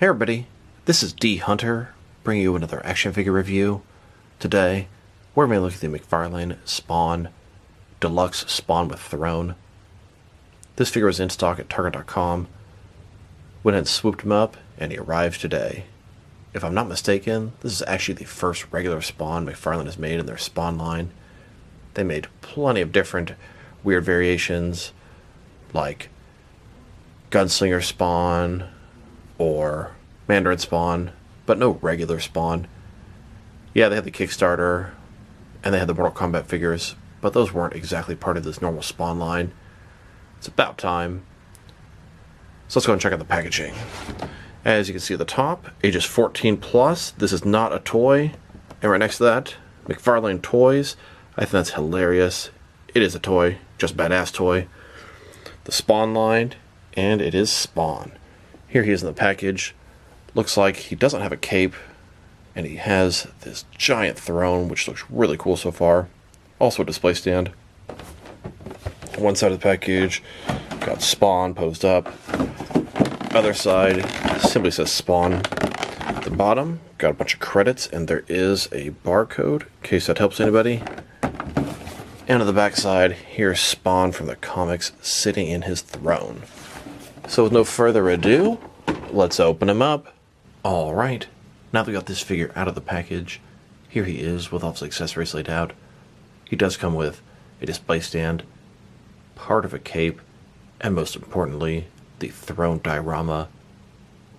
Hey everybody, this is D Hunter, bringing you another action figure review. Today, we're going to look at the McFarlane Spawn Deluxe Spawn with Throne. This figure was in stock at Target.com. Went and swooped him up, and he arrived today. If I'm not mistaken, this is actually the first regular Spawn McFarlane has made in their Spawn line. They made plenty of different weird variations, like Gunslinger Spawn, or Mandarin Spawn, but no regular Spawn. Yeah, they had the Kickstarter, and they had the Mortal Kombat figures, but those weren't exactly part of this normal Spawn line. It's about time. So let's go and check out the packaging. As you can see at the top, ages 14 plus. This is not a toy. And right next to that, McFarlane Toys. I think that's hilarious. It is a toy, just badass toy. The Spawn line, and it is Spawn. Here he is in the package. Looks like he doesn't have a cape, and he has this giant throne, which looks really cool so far. Also a display stand. One side of the package, got Spawn posed up. Other side simply says Spawn. At the bottom, got a bunch of credits, and there is a barcode, in case that helps anybody. And on the back side, here's Spawn from the comics sitting in his throne. So with no further ado, let's open him up. Alright, now that we got this figure out of the package, here he is with all his accessories laid out. He does come with a display stand, part of a cape, and most importantly, the throne diorama.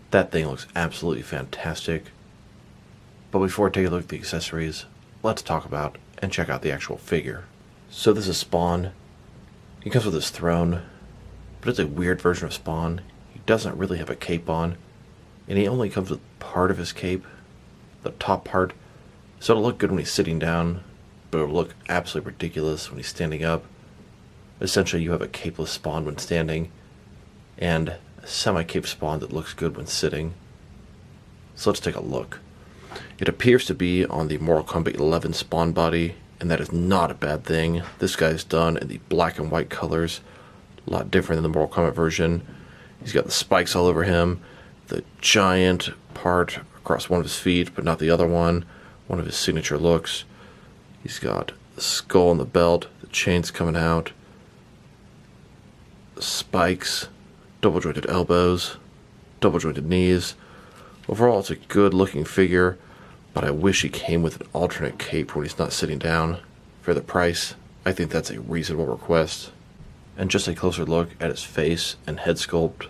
That thing looks absolutely fantastic. But before taking a look at the accessories, let's talk about and check out the actual figure. So this is Spawn. He comes with his throne, but it's a weird version of Spawn. He doesn't really have a cape on, and he only comes with part of his cape, the top part, so it'll look good when he's sitting down, but it'll look absolutely ridiculous when he's standing up. Essentially, you have a capeless Spawn when standing, and a semi-cape Spawn that looks good when sitting. So let's take a look. It appears to be on the Mortal Kombat 11 Spawn body, and that is not a bad thing. This guy's done in the black and white colors, a lot different than the Mortal Kombat version. He's got the spikes all over him, the giant part across one of his feet, but not the other one of his signature looks. He's got the skull and the belt, the chains coming out, the spikes, double jointed elbows, double jointed knees. Overall, it's a good looking figure, but I wish he came with an alternate cape when he's not sitting down. For the price, I think that's a reasonable request. And just a closer look at his face and head sculpt.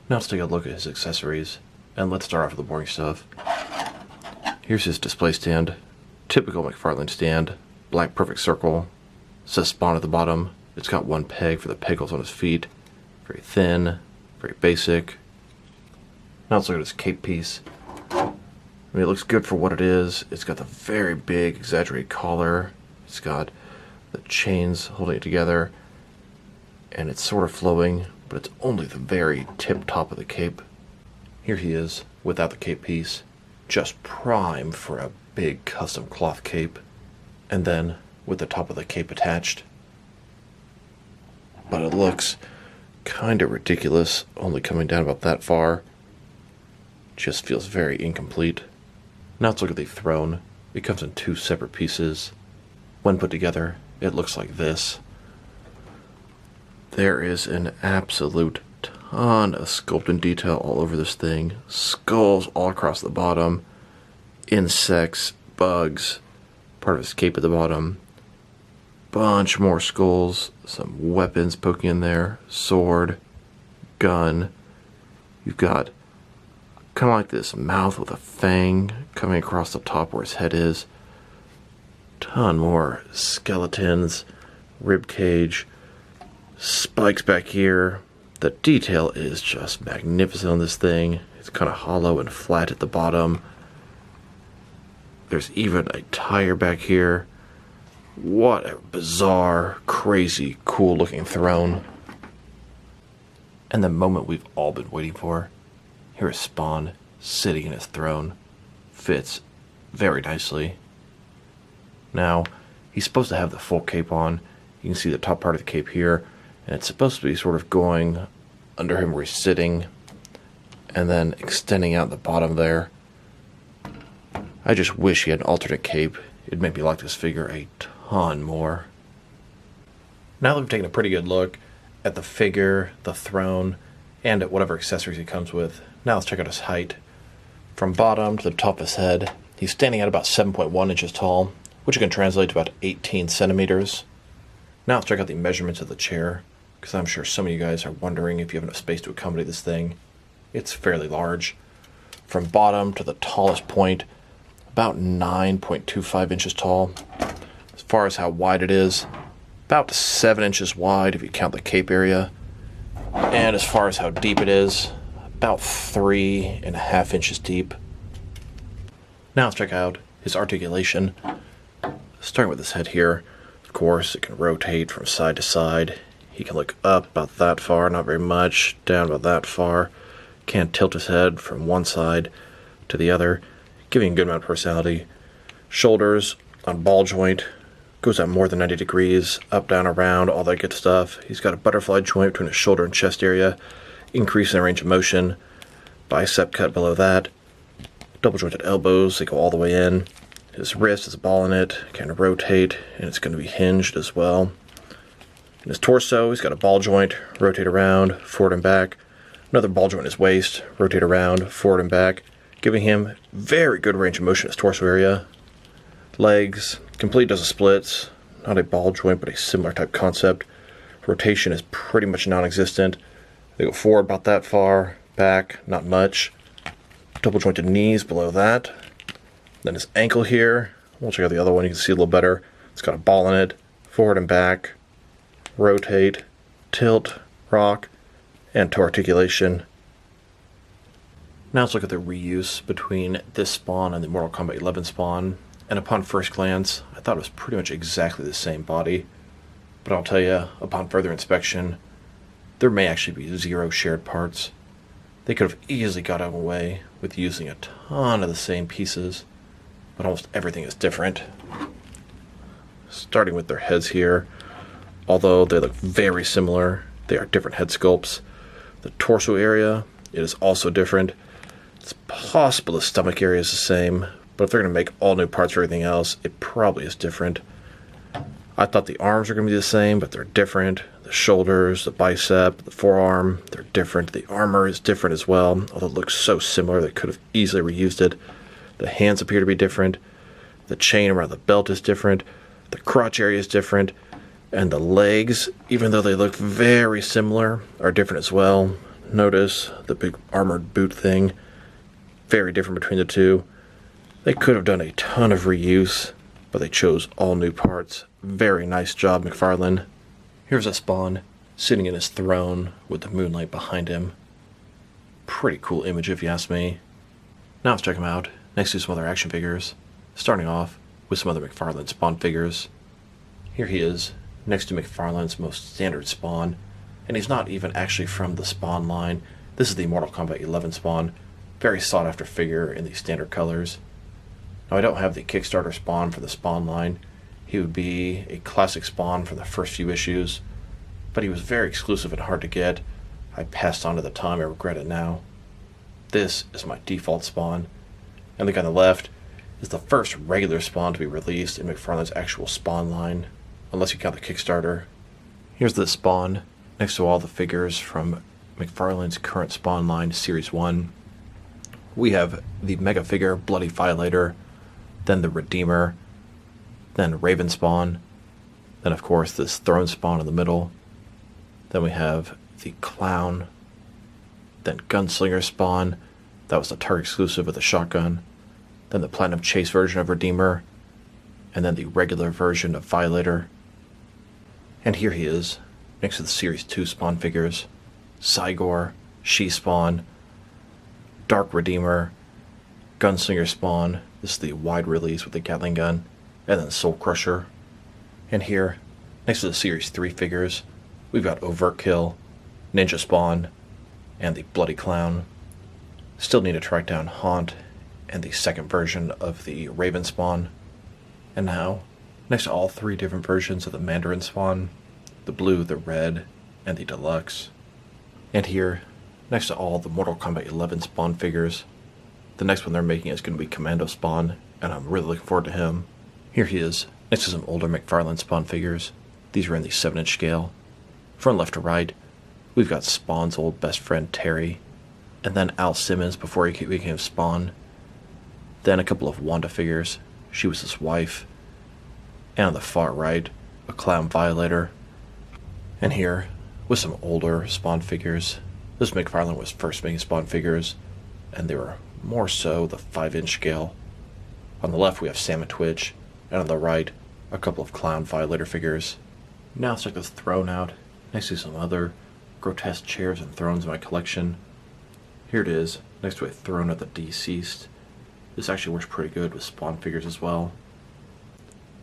Now let's take a look at his accessories, and let's start off with the boring stuff. Here's his display stand. Typical McFarlane stand. Black perfect circle. Says Spawn at the bottom. It's got one peg for the peg holes on his feet. Very thin, very basic. Now let's look at his cape piece. I mean, it looks good for what it is. It's got the very big, exaggerated collar. It's got the chains holding it together. And it's sort of flowing, but it's only the very tip top of the cape. Here he is, without the cape piece. Just prime for a big custom cloth cape. And then, with the top of the cape attached. But it looks kind of ridiculous, only coming down about that far. Just feels very incomplete. Now let's look at the throne. It comes in two separate pieces. When put together, it looks like this. There is an absolute ton of sculpting detail all over this thing. Skulls all across the bottom. Insects, bugs, part of his cape at the bottom. Bunch more skulls, some weapons poking in there, sword, gun. You've got kind of like this mouth with a fang coming across the top where his head is. Ton more skeletons, rib cage, spikes back here. The detail is just magnificent on this thing. It's kind of hollow and flat at the bottom. There's even a tire back here. What a bizarre, crazy, cool looking throne. And the moment we've all been waiting for. Here is Spawn sitting in his throne. Fits very nicely. Now, He's supposed to have the full cape on. You can see the top part of the cape here, and it's supposed to be sort of going under him where he's sitting, and then extending out the bottom there. I just wish he had an alternate cape. It'd make me like this figure a ton more. Now that we've taken a pretty good look at the figure, the throne, and at whatever accessories he comes with, now let's check out his height. From bottom to the top of his head, he's standing at about 7.1 inches tall, which can translate to about 18 centimeters. Now let's check out the measurements of the chair, because I'm sure some of you guys are wondering if you have enough space to accommodate this thing. It's fairly large. From bottom to the tallest point, about 9.25 inches tall. As far as how wide it is, about 7 inches wide if you count the cape area. And as far as how deep it is, about 3.5 inches deep. Now let's check out his articulation. Starting with his head here, of course, it can rotate from side to side. He can look up about that far, not very much, down about that far. Can tilt his head from one side to the other, giving a good amount of personality. Shoulders on ball joint, goes out more than 90 degrees, up, down, around, all that good stuff. He's got a butterfly joint between his shoulder and chest area, increasing the range of motion. Bicep cut below that. Double jointed elbows, they go all the way in. His wrist has a ball in it, can rotate, and it's going to be hinged as well. In his torso, he's got a ball joint, rotate around, forward and back. Another ball joint in his waist, rotate around, forward and back, giving him very good range of motion in his torso area. Legs, complete dozen splits, not a ball joint, but a similar type concept. Rotation is pretty much non-existent. They go forward about that far, back, not much. Double jointed knees below that. Then his ankle here, we'll check out the other one, you can see a little better. It's got a ball in it, forward and back, rotate, tilt, rock, and toe articulation. Now let's look at the reuse between this spawn and the Mortal Kombat 11 spawn. And upon first glance, I thought it was pretty much exactly the same body. But I'll tell you, upon further inspection, there may actually be 0 shared parts. They could have easily got away with using a ton of the same pieces, but almost everything is different. Starting with their heads here, although they look very similar, they are different head sculpts. The torso area, it is also different. It's possible the stomach area is the same, but if they're going to make all new parts for everything else, it probably is different. I thought the arms were going to be the same, but they're different. The shoulders, the bicep, the forearm, they're different. The armor is different as well, although it looks so similar they could have easily reused it. The hands appear to be different. The chain around the belt is different. The crotch area is different. And the legs, even though they look very similar, are different as well. Notice the big armored boot thing. Very different between the two. They could have done a ton of reuse, but they chose all new parts. Very nice job, McFarlane. Here's a Spawn sitting in his throne with the moonlight behind him. Pretty cool image if you ask me. Now let's check him out next to some other action figures, starting off with some other McFarlane Spawn figures. Here he is, next to McFarlane's most standard Spawn, and he's not even actually from the Spawn line. This is the Mortal Kombat 11 Spawn, very sought after figure in the standard colors. Now I don't have the Kickstarter Spawn for the Spawn line. He would be a classic Spawn from the first few issues, but he was very exclusive and hard to get. I passed on at the time, I regret it now. This is my default Spawn, and the guy on the left is the first regular Spawn to be released in McFarlane's actual Spawn line, unless you count the Kickstarter. Here's the Spawn next to all the figures from McFarlane's current Spawn line, Series 1. We have the Mega Figure Bloody Violator, then the Redeemer, then Raven Spawn, then of course this Throne Spawn in the middle, then we have the Clown, then Gunslinger Spawn, that was the Target exclusive with the shotgun, then the Platinum Chase version of Redeemer, and then the regular version of Violator. And here he is, next to the Series 2 Spawn figures, Cygor, She-Spawn, Dark Redeemer, Gunslinger Spawn, this is the wide release with the Gatling gun, and then Soul Crusher. And here, next to the Series 3 figures, we've got Overkill, Ninja Spawn, and the Bloody Clown. Still need to track down Haunt and the second version of the Raven Spawn. And now, next to all three different versions of the Mandarin Spawn, the blue, the red, and the deluxe. And here, next to all the Mortal Kombat 11 Spawn figures, the next one they're making is going to be Commando Spawn, and I'm really looking forward to him. Here he is, next to some older McFarlane Spawn figures. These are in the 7-inch scale. From left to right, we've got Spawn's old best friend Terry, and then Al Simmons before he became Spawn. Then a couple of Wanda figures. She was his wife. And on the far right, a Clown Violator. And here, with some older Spawn figures. This McFarlane was first making Spawn figures, and they were more so the 5-inch scale. On the left we have Sam and Twitch, and on the right, a couple of Clown Violator figures. Now let's check this throne out, next to some other grotesque chairs and thrones in my collection. Here it is, next to a throne of the deceased. This actually works pretty good with Spawn figures as well.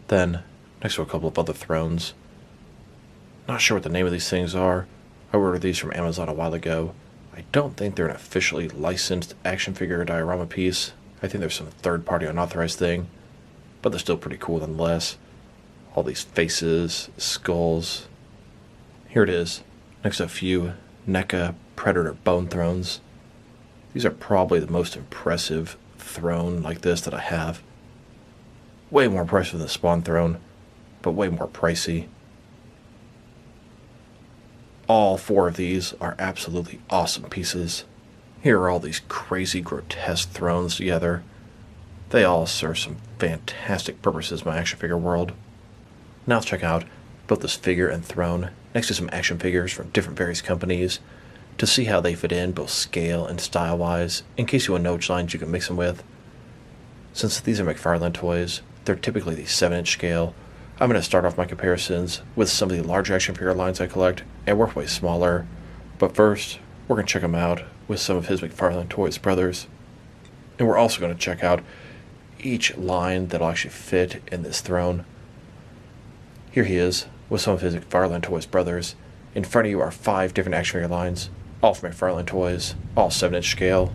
Then, next to a couple of other thrones. Not sure what the name of these things are. I ordered these from Amazon a while ago. I don't think they're an officially licensed action figure diorama piece. I think there's some third-party unauthorized thing, but they're still pretty cool nonetheless. All these faces, skulls. Here it is, next to a few NECA Predator bone thrones. These are probably the most impressive throne like this that I have. Way more impressive than the Spawn throne, but way more pricey. All four of these are absolutely awesome pieces. Here are all these crazy, grotesque thrones together. They all serve some fantastic purposes in my action figure world. Now let's check out both this figure and throne next to some action figures from different various companies to see how they fit in both scale and style-wise, in case you want to know which lines you can mix them with. Since these are McFarlane toys, they're typically the 7-inch scale. I'm going to start off my comparisons with some of the larger action figure lines I collect and work way smaller. But first, we're going to check them out with some of his McFarlane Toys brothers. And we're also going to check out each line that'll actually fit in this throne. Here he is with some of his McFarlane Toys brothers. In front of you are 5 different action figure lines, all from McFarlane Toys, all 7-inch scale.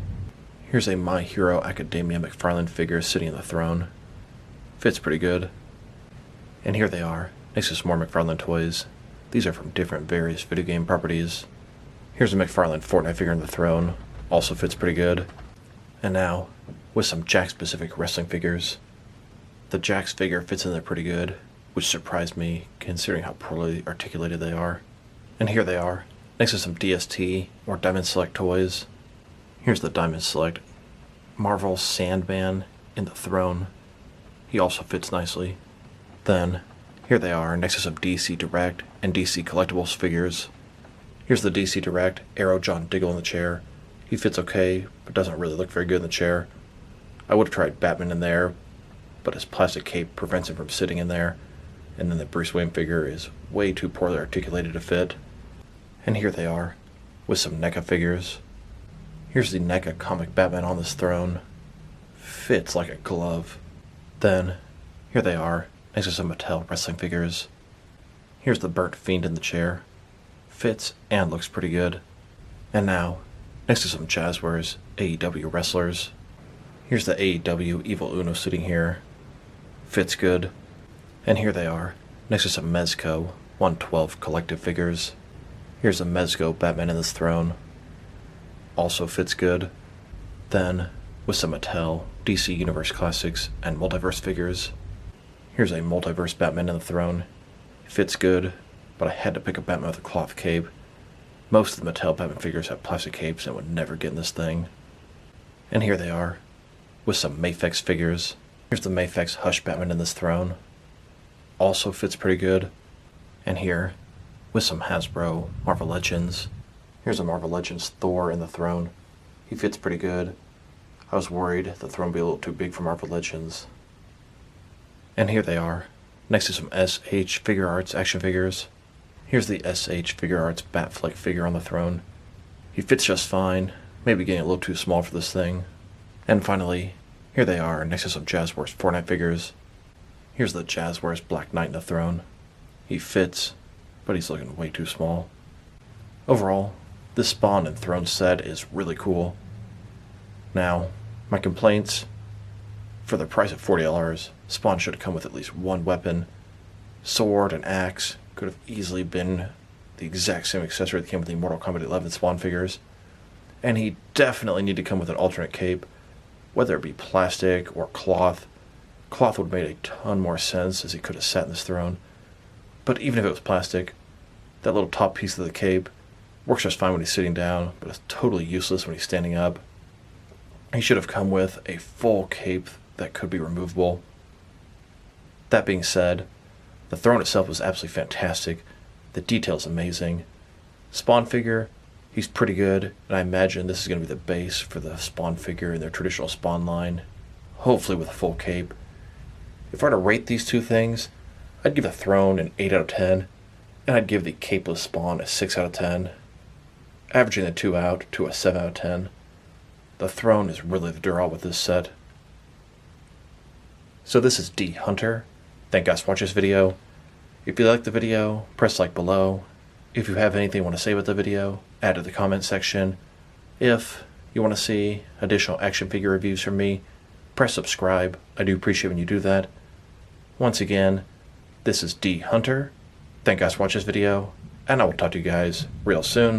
Here's a My Hero Academia McFarlane figure sitting on the throne. Fits pretty good. And here they are, next to some more McFarlane toys. These are from different various video game properties. Here's a McFarlane Fortnite figure on the throne, also fits pretty good. And now, with some Jax-specific wrestling figures. The Jax figure fits in there pretty good, which surprised me considering how poorly articulated they are. And here they are, next to some DST or Diamond Select toys. Here's the Diamond Select Marvel Sandman in the throne. He also fits nicely. Then, here they are next to some DC Direct and DC Collectibles figures. Here's the DC Direct Arrow John Diggle in the chair. He fits okay, but doesn't really look very good in the chair. I would have tried Batman in there, but his plastic cape prevents him from sitting in there. And then the Bruce Wayne figure is way too poorly articulated to fit. And here they are, with some NECA figures. Here's the NECA comic Batman on this throne. Fits like a glove. Then, here they are, next to some Mattel wrestling figures. Here's the Burnt Fiend in the chair. Fits and looks pretty good. And now, next to some Jazzwares AEW wrestlers. Here's the AEW Evil Uno sitting here. Fits good. And here they are, next to some Mezco 112 collective figures. Here's a Mezco Batman in this throne. Also fits good. Then, with some Mattel DC Universe Classics and Multiverse figures. Here's a Multiverse Batman in the throne. It fits good, but I had to pick a Batman with a cloth cape. Most of the Mattel Batman figures have plastic capes and would never get in this thing. And here they are, with some Mafex figures. Here's the Mafex Hush Batman in this throne. Also fits pretty good. And here, with some Hasbro Marvel Legends. Here's a Marvel Legends Thor in the throne. He fits pretty good. I was worried the throne would be a little too big for Marvel Legends. And here they are, next to some SH Figure Arts action figures. Here's the SH Figure Arts Batfleck figure on the throne. He fits just fine, maybe getting a little too small for this thing. And finally, here they are, next to some Jazzwares Fortnite figures. Here's the Jazzwares Black Knight in the throne. He fits, but he's looking way too small. Overall, this Spawn and Throne set is really cool. Now, my complaints: for the price of $40, Spawn should have come with at least one weapon, sword and axe could have easily been the exact same accessory that came with the Mortal Kombat 11 Spawn figures. And he definitely needed to come with an alternate cape, whether it be plastic or cloth. Cloth would have made a ton more sense, as he could have sat in this throne. But even if it was plastic, that little top piece of the cape works just fine when he's sitting down, but it's totally useless when he's standing up. He should have come with a full cape that could be removable. That being said, the throne itself was absolutely fantastic. The detail's amazing. Spawn figure, he's pretty good, and I imagine this is going to be the base for the Spawn figure in their traditional Spawn line, hopefully with a full cape. If I were to rate these two things, I'd give the throne an 8 out of 10, and I'd give the capeless Spawn a 6 out of 10, averaging the two out to a 7 out of 10. The throne is really the draw with this set. So this is D Hunter. Thank you guys for watching this video. If you liked the video, press like below. If you have anything you want to say about the video, add to the comment section. If you want to see additional action figure reviews from me, press subscribe. I do appreciate when you do that. Once again, this is D Hunter. Thank you guys for watching this video, and I will talk to you guys real soon.